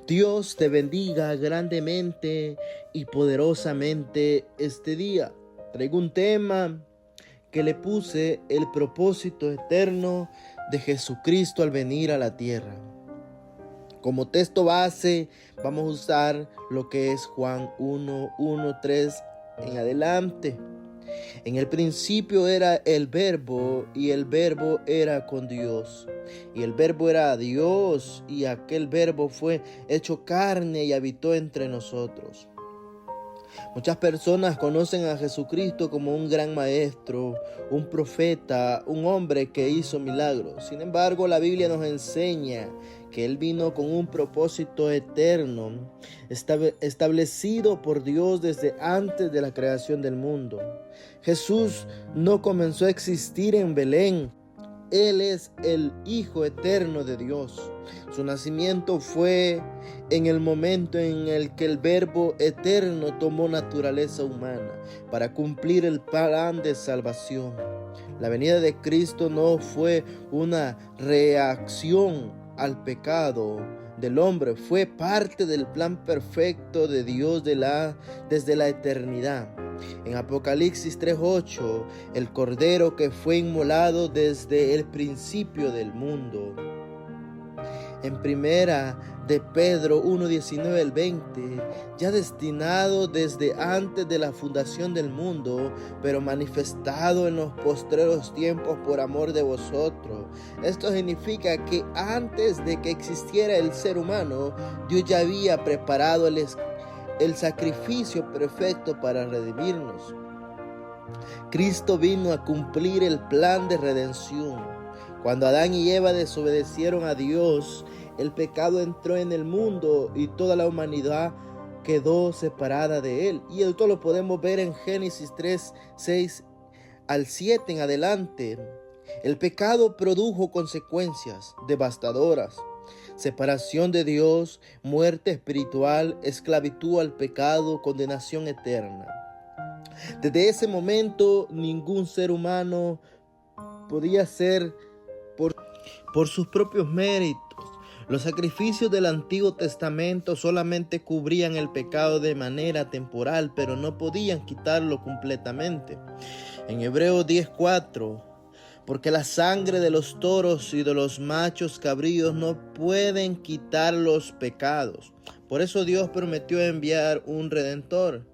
Dios te bendiga grandemente y poderosamente este día. Traigo un tema que le puse: el propósito eterno de Jesucristo al venir a la tierra. Como texto base vamos a usar lo que es Juan 1:3 en adelante. En el principio era el Verbo, y el Verbo era con Dios, y el Verbo era Dios, y aquel Verbo fue hecho carne y habitó entre nosotros. Muchas personas conocen a Jesucristo como un gran maestro, un profeta, un hombre que hizo milagros. Sin embargo, la Biblia nos enseña que Él vino con un propósito eterno, establecido por Dios desde antes de la creación del mundo. Jesús no comenzó a existir en Belén. Él es el Hijo eterno de Dios. Su nacimiento fue en el momento en el que el Verbo eterno tomó naturaleza humana para cumplir el plan de salvación. La venida de Cristo no fue una reacción al pecado del hombre, fue parte del plan perfecto de Dios desde la eternidad. En Apocalipsis 3:8, el Cordero que fue inmolado desde el principio del mundo. En primera de Pedro 1:19 al 20, ya destinado desde antes de la fundación del mundo, pero manifestado en los postreros tiempos por amor de vosotros. Esto significa que antes de que existiera el ser humano, Dios ya había preparado el sacrificio perfecto para redimirnos. Cristo vino a cumplir el plan de redención. Cuando Adán y Eva desobedecieron a Dios, el pecado entró en el mundo y toda la humanidad quedó separada de Él. Y esto lo podemos ver en Génesis 3:6 al 7 en adelante. El pecado produjo consecuencias devastadoras: separación de Dios, muerte espiritual, esclavitud al pecado, condenación eterna. Desde ese momento, ningún ser humano podía ser por sus propios méritos. Los sacrificios del Antiguo Testamento solamente cubrían el pecado de manera temporal, pero no podían quitarlo completamente. En Hebreos 10:4, porque la sangre de los toros y de los machos cabríos no pueden quitar los pecados. Por eso Dios prometió enviar un Redentor.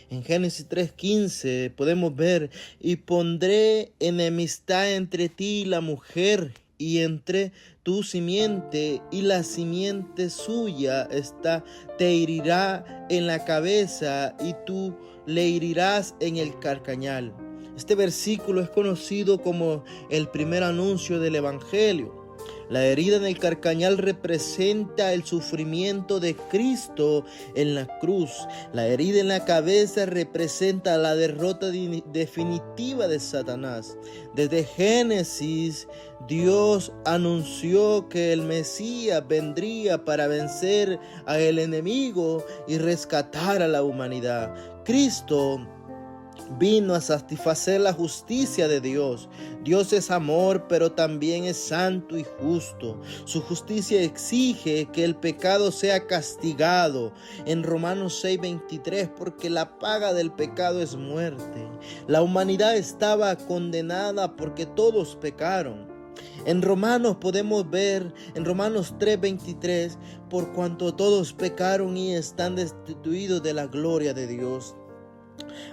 En Génesis 3:15 podemos ver: y pondré enemistad entre ti y la mujer, y entre tu simiente y la simiente suya. Te herirá en la cabeza y tú le herirás en el carcañal. Este versículo es conocido como el primer anuncio del Evangelio. La herida en el carcañal representa el sufrimiento de Cristo en la cruz. La herida en la cabeza representa la derrota definitiva de Satanás. Desde Génesis, Dios anunció que el Mesías vendría para vencer al enemigo y rescatar a la humanidad. Cristo vino a satisfacer la justicia de Dios. Dios es amor, pero también es santo y justo. Su justicia exige que el pecado sea castigado. En Romanos 6:23, porque la paga del pecado es muerte. La humanidad estaba condenada porque todos pecaron. En Romanos podemos ver, en Romanos 3:23, por cuanto todos pecaron y están destituidos de la gloria de Dios.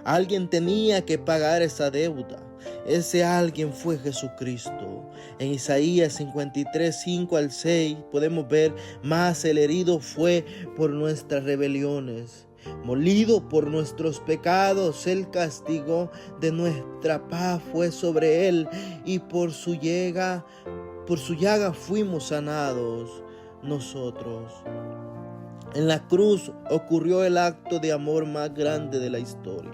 Alguien tenía que pagar esa deuda. Ese alguien fue Jesucristo. En Isaías 53:5 al 6 podemos ver: mas el herido fue por nuestras rebeliones, molido por nuestros pecados. El castigo de nuestra paz fue sobre él, y por su llaga fuimos sanados nosotros. En la cruz ocurrió el acto de amor más grande de la historia.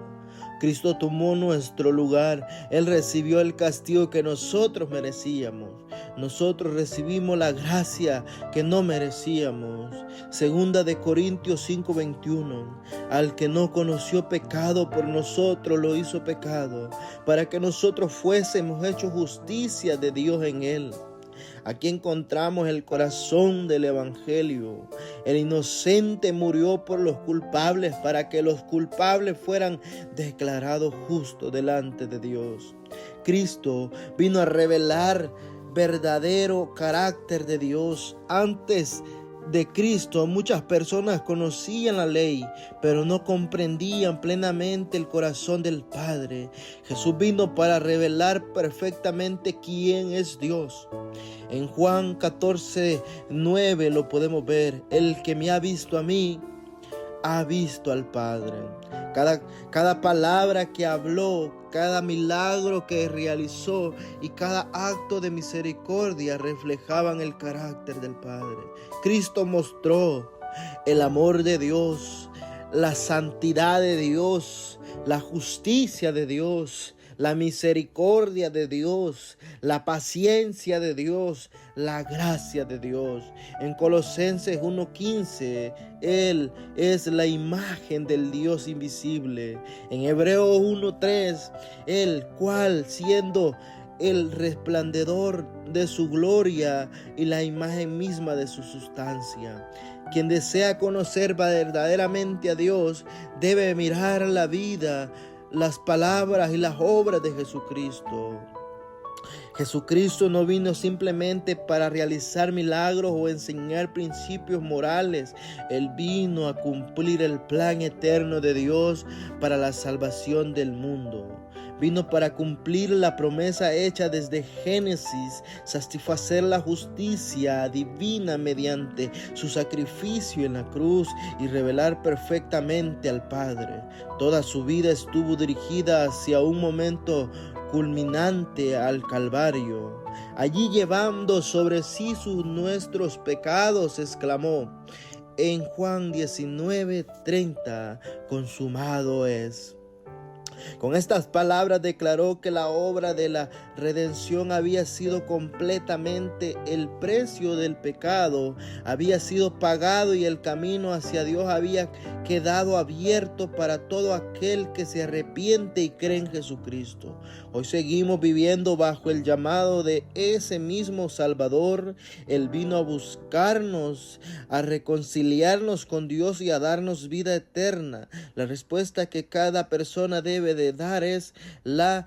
Cristo tomó nuestro lugar. Él recibió el castigo que nosotros merecíamos. Nosotros recibimos la gracia que no merecíamos. Segunda de Corintios 5:21. Al que no conoció pecado, por nosotros lo hizo pecado, para que nosotros fuésemos hechos justicia de Dios en él. Aquí encontramos el corazón del Evangelio. El inocente murió por los culpables para que los culpables fueran declarados justos delante de Dios. Cristo vino a revelar verdadero carácter de Dios. Antes de Cristo, muchas personas conocían la ley, pero no comprendían plenamente el corazón del Padre. Jesús vino para revelar perfectamente quién es Dios. En Juan 14:9 lo podemos ver. El que me ha visto a mí, ha visto al Padre. Cada palabra que habló, cada milagro que realizó y cada acto de misericordia reflejaban el carácter del Padre. Cristo mostró el amor de Dios, la santidad de Dios, la justicia de Dios, la misericordia de Dios, la paciencia de Dios, la gracia de Dios. En Colosenses 1:15, Él es la imagen del Dios invisible. En Hebreos 1:3, el cual siendo el resplandor de su gloria y la imagen misma de su sustancia. Quien desea conocer verdaderamente a Dios debe mirar la vida, las palabras y las obras de Jesucristo. Jesucristo no vino simplemente para realizar milagros o enseñar principios morales. Él vino a cumplir el plan eterno de Dios para la salvación del mundo. Vino para cumplir la promesa hecha desde Génesis, satisfacer la justicia divina mediante su sacrificio en la cruz y revelar perfectamente al Padre. Toda su vida estuvo dirigida hacia un momento culminante al Calvario. Allí llevando sobre sí nuestros pecados, exclamó en Juan 19:30, consumado es. Con estas palabras declaró que la obra de la redención había sido completamente, el precio del pecado había sido pagado y el camino hacia Dios había quedado abierto para todo aquel que se arrepiente y cree en Jesucristo. Hoy seguimos viviendo bajo el llamado de ese mismo Salvador. Él vino a buscarnos, a reconciliarnos con Dios y a darnos vida eterna. La respuesta que cada persona debe de dar es la